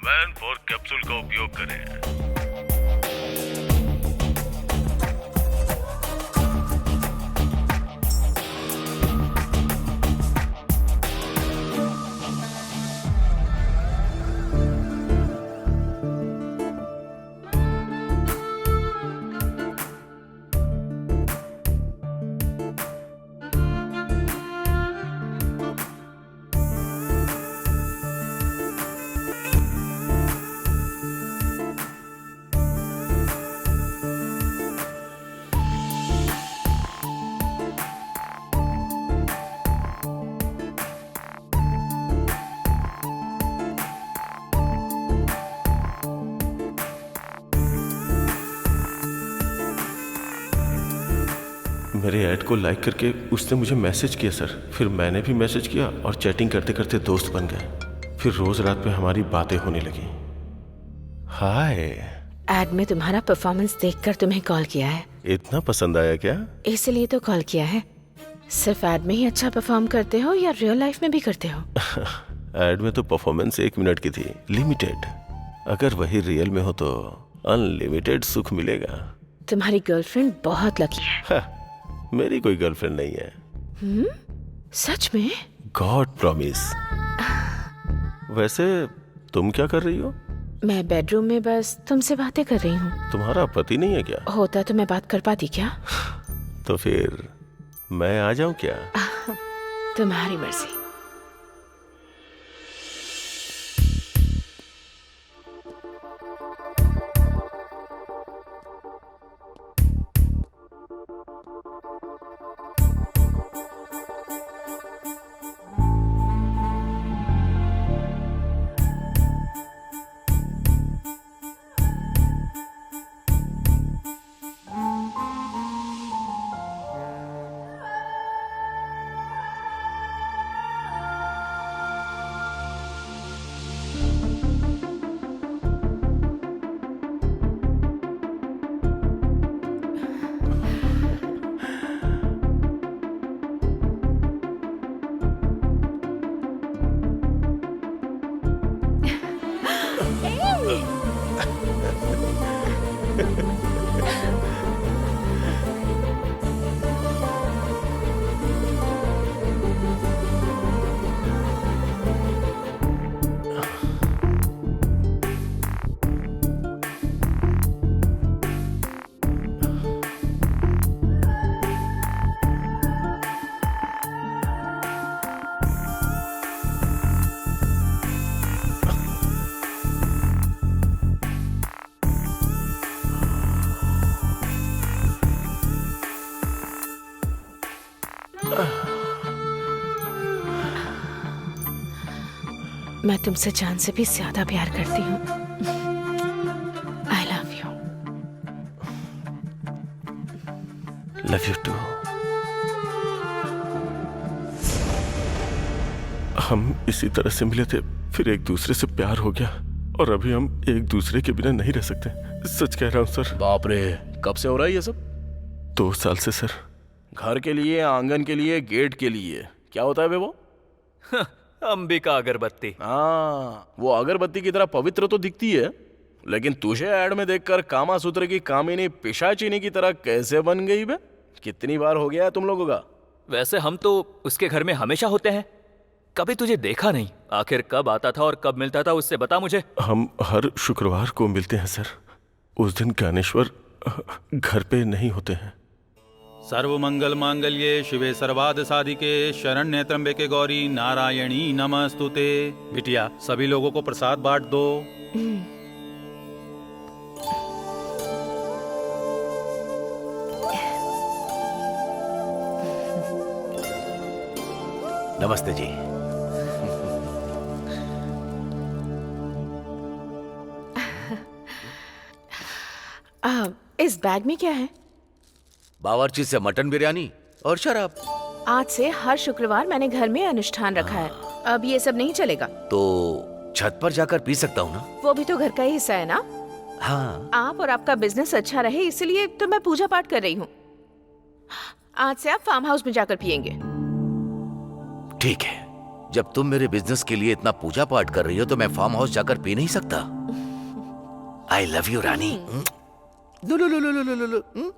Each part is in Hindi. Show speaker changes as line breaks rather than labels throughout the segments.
वैन फोर कैप्सूल का उपयोग करें।
मेरे ऐड को लाइक करके उसने मुझे मैसेज किया सर। फिर मैंने भी मैसेज किया और चैटिंग करते करते दोस्त बन गए। फिर रोज रात में हमारी बातें होने लगी। हाय।
एड में तुम्हारा परफॉर्मेंस देखकर तुम्हें कॉल किया है।
इतना पसंद आया क्या?
इसलिए तो कॉल किया है। सिर्फ एड में ही अच्छा परफॉर्म करते हो या रियल लाइफ में भी करते हो?
एड में तो परफॉर्मेंस 1 मिनट की थी, लिमिटेड। अगर वही रियल में हो तो अनलिमिटेड सुख मिलेगा।
तुम्हारी गर्लफ्रेंड बहुत लकी है।
मेरी कोई गर्लफ्रेंड नहीं है।
सच में?
God promise. वैसे तुम क्या कर रही हो?
मैं बेडरूम में बस तुमसे बातें कर रही हूँ।
तुम्हारा पति नहीं है क्या?
होता तो मैं बात कर पाती क्या?
तो फिर मैं आ जाऊं क्या?
तुम्हारी मर्जी। मैं तुमसे जान से भी ज्यादा प्यार करती हूँ। I love you.
Love you too. हम इसी तरह से मिले थे, फिर एक दूसरे से प्यार हो गया और अभी हम एक दूसरे के बिना नहीं रह सकते। सच कह रहा हूँ सर।
बाप रे, कब से हो रहा है ये सब?
2 साल से सर।
घर के लिए, आंगन के लिए, गेट के लिए, क्या होता है बे वो?
अंबिका अगरबत्ती।
हाँ, वो अगरबत्ती की तरह पवित्र तो दिखती है, लेकिन तुझे ऐड में देखकर कामा सूत्र की कामिनी पिशाचिनी की तरह कैसे बन गई बे? कितनी बार हो गया है तुम लोगों का?
वैसे हम तो उसके घर में हमेशा होते हैं, कभी तुझे देखा नहीं। आखिर कब आता था और कब मिलता था उससे बता मुझे।
हम हर शुक्रवार को मिलते हैं सर। उस दिन ज्ञानेश्वर घर पे नहीं होते हैं।
सर्वमंगल मांगल्ये शिवे सर्वाद साधिके शरण्य त्र्यंबके गौरी नारायणी नमस्तुते। बिटिया, सभी लोगों को प्रसाद बांट दो।
नमस्ते जी।
इस बैग में क्या है?
बावर्ची से मटन बिरयानी और शराब।
आज से हर शुक्रवार मैंने घर में अनुष्ठान रखा है। अब ये सब नहीं चलेगा।
तो छत पर जाकर पी सकता हूँ ना?
वो भी तो घर का ही हिस्सा है ना।
हाँ।
आप और आपका बिजनेस अच्छा रहे इसलिए तो मैं पूजा पाठ कर रही हूँ। आज से आप फार्म हाउस में जाकर पियेंगे।
ठीक है। जब तुम मेरे बिजनेस के लिए इतना पूजा पाठ कर रही हो तो मैं फार्म हाउस जाकर पी नहीं सकता? आई लव यू रानी। लो लो लो लो लो लो लो।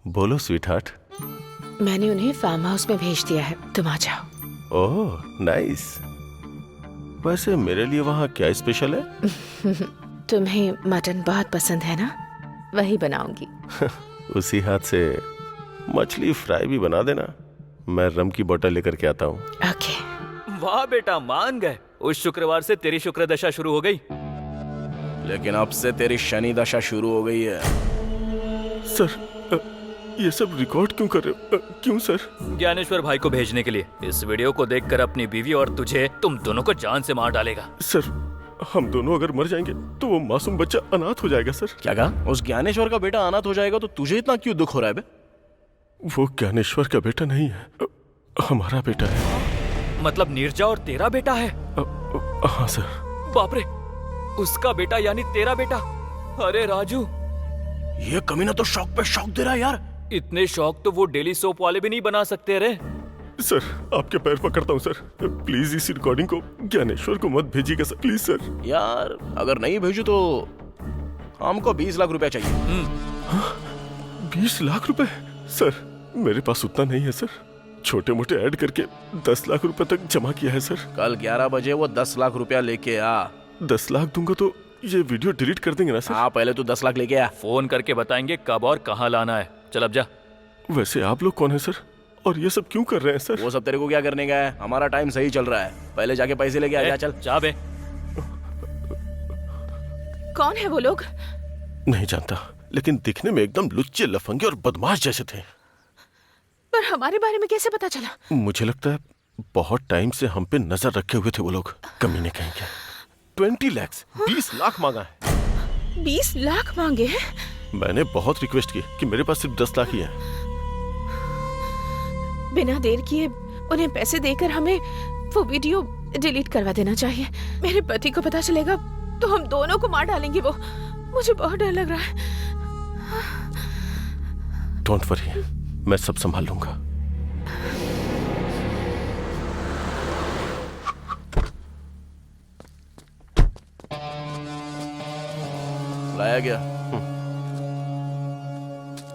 बोलो स्वीट हार्ट।
मैंने उन्हें फार्म हाउस में भेज दिया है, तुम आ जाओ।
Oh nice. वैसे मेरे लिए वहाँ क्या स्पेशल है?
तुम्हें मटन बहुत पसंद है ना, वही बनाऊंगी।
उसी हाथ से मछली फ्राई भी बना देना, मैं रम की बोतल लेकर के आता हूँ।
ओके।
वाह बेटा, मान गए। उस शुक्रवार से तेरी शुक्र दशा शुरू हो गई।
लेकिन अब से तेरी शनि दशा शुरू हो गई है।
सर ये सब रिकॉर्ड क्यों कर रहे हो? क्यों सर?
ज्ञानेश्वर भाई को भेजने के लिए। इस वीडियो को देखकर अपनी बीवी और तुझे, तुम दोनों को जान से मार डालेगा।
सर हम दोनों अगर मर जाएंगे तो वो मासूम बच्चा अनाथ हो जाएगा सर।
क्या कहा? उस ज्ञानेश्वर का बेटा अनाथ हो जाएगा तो तुझे इतना क्यों दुख हो रहा है बे?
वो ज्ञानेश्वर का बेटा नहीं है, हमारा बेटा है।
मतलब नीरजा और तेरा बेटा है?
हाँ सर।
बाप रे, उसका बेटा यानी तेरा बेटा। अरे राजू,
ये कमीना तो शौक पे शौक दे रहा है यार।
इतने शौक तो वो डेली सोप वाले भी नहीं बना सकते रे।
सर आपके पैर पकड़ता हूँ सर, प्लीज इस रिकॉर्डिंग को ज्ञानेश्वर को मत भेजिएगा सर, प्लीज सर।
यार अगर नहीं भेजू तो हमको 20 लाख रुपया चाहिए।
20 लाख रुपए? सर मेरे पास उतना नहीं है सर, छोटे मोटे ऐड करके 10 लाख रुपए तक जमा किया है सर।
कल 11 बजे वो 10 लाख रुपया लेके आ।
10 लाख दूंगा तो ये वीडियो डिलीट कर देंगे ना सर?
हाँ, पहले तू 10 लाख लेके आ।
फोन करके बताएंगे कब और कहाँ लाना है। चल अब जा।
वैसे आप लोग कौन है सर, और ये सब क्यों कर रहे हैं सर?
वो सब तेरे को क्या करने का है? हमारा टाइम सही चल रहा है, पहले जाके पैसे लेके आ जा। चल
जा बे।
कौन है वो लोग?
नहीं जानता, लेकिन दिखने में एकदम लुच्चे, लफंगे और बदमाश जैसे थे।
पर हमारे बारे में कैसे पता चला?
मुझे लगता है बहुत टाइम से हम पे नजर रखे हुए थे वो लोग, कमीने कहीं के। 20 लाख 20 लाख मांगा है।
20 लाख मांगे हैं?
मैंने बहुत रिक्वेस्ट की कि मेरे पास सिर्फ 10 लाख ही है।
बिना देर किए उन्हें पैसे देकर हमें वो वीडियो डिलीट करवा देना चाहिए। मेरे पति को पता चलेगा तो हम दोनों को मार डालेंगे वो। मुझे बहुत डर लग रहा है।
डोंट वरी, मैं सब संभाल लूंगा।
लाया गया।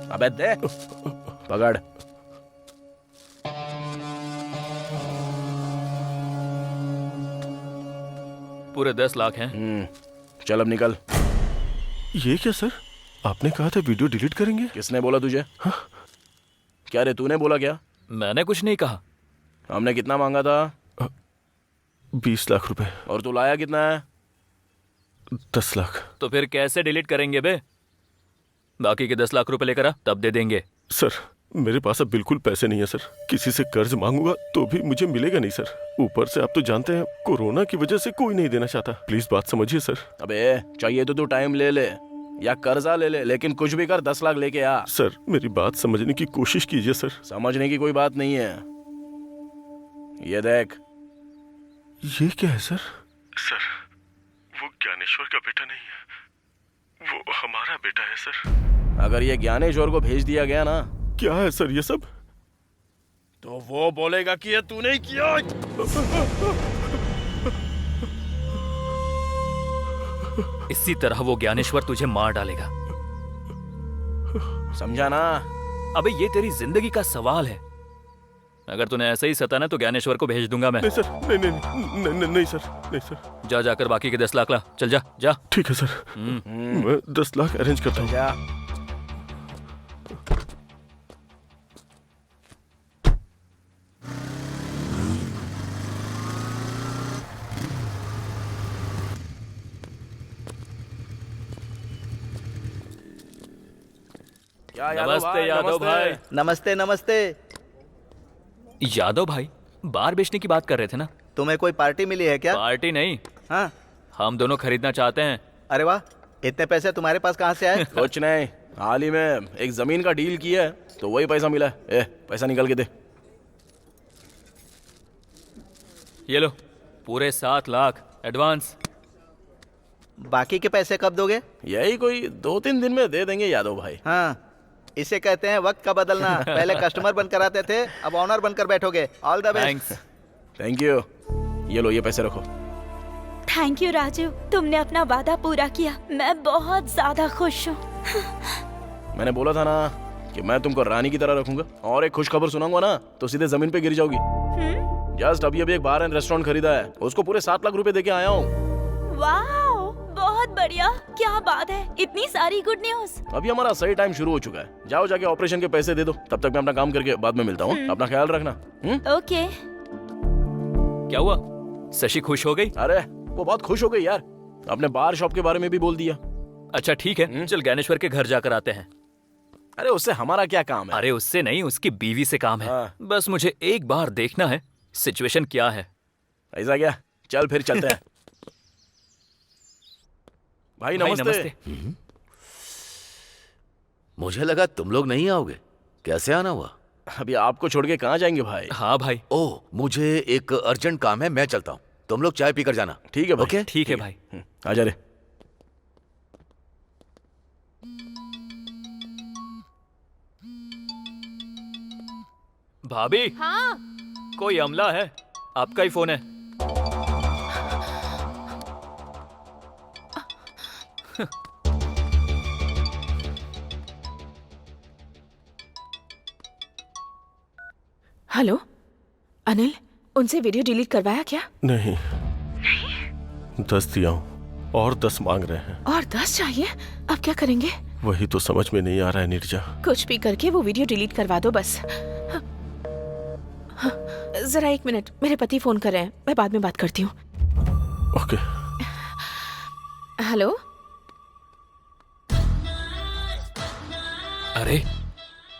अबे दे, पकड़।
पूरे 10 लाख हैं।
चल अब निकल।
ये क्या सर, आपने कहा था वीडियो डिलीट करेंगे?
किसने बोला तुझे? क्या रे, तूने बोला क्या?
मैंने कुछ नहीं कहा।
हमने कितना मांगा था?
20 लाख रुपए।
और तू लाया कितना है?
10 लाख।
तो फिर कैसे डिलीट करेंगे बे? बाकी के 10 लाख रुपए लेकर आ, तब दे देंगे।
सर मेरे पास अब बिल्कुल पैसे नहीं है सर, किसी से कर्ज मांगूंगा तो भी मुझे मिलेगा नहीं सर। ऊपर से आप तो जानते हैं कोरोना की वजह से कोई नहीं देना चाहता, प्लीज बात समझिए सर।
अबे चाहिए तो तू टाइम ले ले या कर्जा ले ले, लेकिन कुछ भी कर 10 लाख लेके आ।
सर मेरी बात समझने की कोशिश कीजिए सर।
समझने की कोई बात नहीं है, ये देख।
ये क्या है सर? सर वो ज्ञानेश्वर का बेटा नहीं है, वो हमारा बेटा है सर।
अगर ये ज्ञानेश्वर को भेज दिया गया ना,
क्या है सर ये सब?
तो वो बोलेगा कि ये तूने ही किया।
इसी तरह वो ज्ञानेश्वर तुझे मार डालेगा,
समझा ना?
अबे ये तेरी जिंदगी का सवाल है। अगर तूने ऐसे ही सताना तो ज्ञानेश्वर को भेज दूंगा मैं।
नहीं सर, नहीं नहीं नहीं, नहीं, नहीं सर, नहीं सर।
जा जाकर बाकी के 10 लाख ला। चल जा जा।
ठीक है सर, मैं 10 लाख अरेंज करता हूँ।
जा। क्या
नमस्ते यादव भाई।
नमस्ते नमस्ते।
यादव भाई, बार बेचने की बात कर रहे थे ना?
तुम्हें कोई पार्टी मिली है क्या?
पार्टी नहीं,
हाँ।
हम दोनों खरीदना चाहते हैं।
अरे वाह, इतने पैसे तुम्हारे पास कहाँ से आए?
कुछ नहीं, हाल ही में एक जमीन का डील किया है तो वही पैसा मिला है। पैसा निकाल के दे।
ये लो, पूरे 7 लाख एडवांस।
बाकी के पैसे कब दोगे?
यही कोई 2-3 दिन में दे देंगे यादव भाई।
हाँ, इसे कहते हैं वक्त का बदलना। पहले कस्टमर बनकर आते थे, अब ऑनर बनकर बैठोगे। All the best.
Thanks.
Thank you. ये लो, ये पैसे रखो।
थैंक यू राजू, तुमने अपना वादा पूरा किया। मैं बहुत ज्यादा खुश हूँ।
मैंने बोला था ना कि मैं तुमको रानी की तरह रखूंगा। और एक खुश खबर सुनाऊंगा ना तो सीधे जमीन पे गिर जाओगी। जस्ट अभी एक बार एंड रेस्टोरेंट खरीदा है, उसको पूरे 7 लाख रुपए देके आया हूँ।
वाओ, बहुत बढ़िया, क्या बात है, इतनी सारी गुड न्यूज।
अभी हमारा सही टाइम शुरू हो चुका है। जाओ जाके ऑपरेशन के पैसे दे दो, तब तक मैं अपना काम करके बाद में मिलता हूँ। अपना ख्याल रखना।
ओके।
क्या हुआ, शशि खुश हो गई?
अरे वो बहुत खुश हो गई यार, अपने बार शॉप के बारे में भी बोल दिया।
अच्छा ठीक है, चल ज्ञानेश्वर के घर जाकर आते हैं।
अरे उससे हमारा क्या काम है?
अरे उससे नहीं, उसकी बीवी से काम है।
हाँ।
बस मुझे एक बार देखना है सिचुएशन क्या है।
ऐसा क्या? चल फिर चलते हैं। भाई नमस्ते।
मुझे लगा तुम लोग नहीं आओगे। कैसे आना हुआ?
अभी आपको छोड़ के कहाँ जाएंगे भाई?
हाँ भाई।
ओह, मुझे एक अर्जेंट काम है, मैं चलता हूँ। तुम लोग चाय पीकर जाना।
ठीक है भाई।
ओके?
ठीक है भाई।
आजा रे।
भाभी।
हाँ।
कोई अमला है, आपका ही फोन है।
हेलो अनिल, उनसे वीडियो डिलीट करवाया क्या?
नहीं, 10 दिया हूँ और 10 मांग रहे हैं।
और 10 चाहिए? अब क्या करेंगे?
वही तो समझ में नहीं आ रहा है नीरजा।
कुछ भी करके वो वीडियो डिलीट करवा दो बस। हाँ, जरा 1 मिनट, मेरे पति फोन कर रहे हैं, मैं बाद में बात करती हूँ।
ओके।
हेलो।
अरे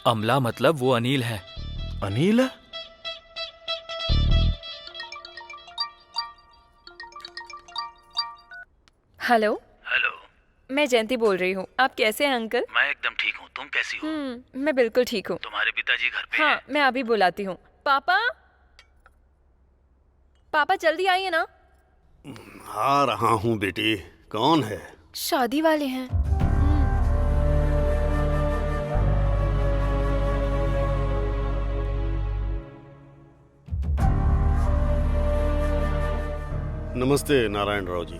अमला मतलब वो अनिल है।
अनिल?
हेलो।
हेलो,
मैं जयंती बोल रही हूँ। आप कैसे हैं अंकल?
मैं एकदम ठीक हूँ। तुम कैसी हो?
मैं बिल्कुल ठीक हूँ।
तुम्हारे पिताजी घर पे
हाँ,
हैं?
मैं अभी बुलाती हूँ। पापा, पापा जल्दी आइए ना।
आ रहा हूँ बेटी। कौन है?
शादी वाले हैं।
नमस्ते नारायण राव जी,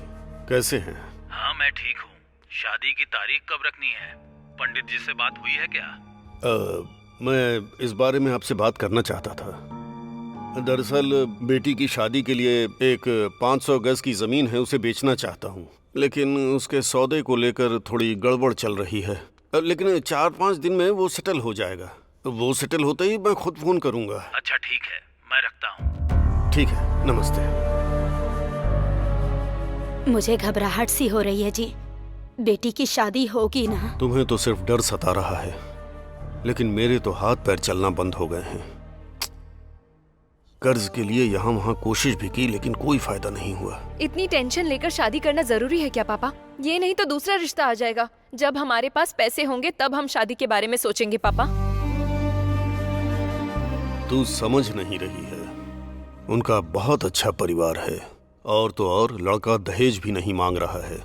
कैसे हैं?
हाँ मैं ठीक हूँ। शादी की तारीख कब रखनी है? पंडित जी से बात हुई है क्या?
मैं इस बारे में आपसे बात करना चाहता था। दरअसल बेटी की शादी के लिए एक 500 गज की जमीन है, उसे बेचना चाहता हूँ, लेकिन उसके सौदे को लेकर थोड़ी गड़बड़ चल रही है। लेकिन 4-5 दिन में वो सेटल हो जाएगा। वो सेटल होते ही मैं खुद फोन करूंगा।
अच्छा ठीक है, मैं रखता हूँ।
ठीक है, नमस्ते।
मुझे घबराहट सी हो रही है जी। बेटी की शादी होगी ना?
तुम्हें तो सिर्फ डर सता रहा है, लेकिन मेरे तो हाथ पैर चलना बंद हो गए हैं। कर्ज के लिए यहाँ वहाँ कोशिश भी की, लेकिन कोई फायदा नहीं हुआ।
इतनी टेंशन लेकर शादी करना जरूरी है क्या पापा? ये नहीं तो दूसरा रिश्ता आ जाएगा। जब हमारे पास पैसे होंगे तब हम शादी के बारे में सोचेंगे पापा।
तू समझ नहीं रही है। उनका बहुत अच्छा परिवार है, और तो और लड़का दहेज भी नहीं मांग रहा है।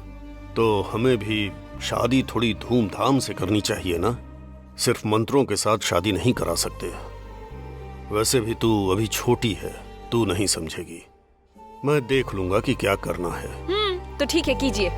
तो हमें भी शादी थोड़ी धूमधाम से करनी चाहिए ना। सिर्फ मंत्रों के साथ शादी नहीं करा सकते। वैसे भी तू अभी छोटी है, तू नहीं समझेगी। मैं देख लूंगा कि क्या करना है।
तो ठीक है, कीजिए।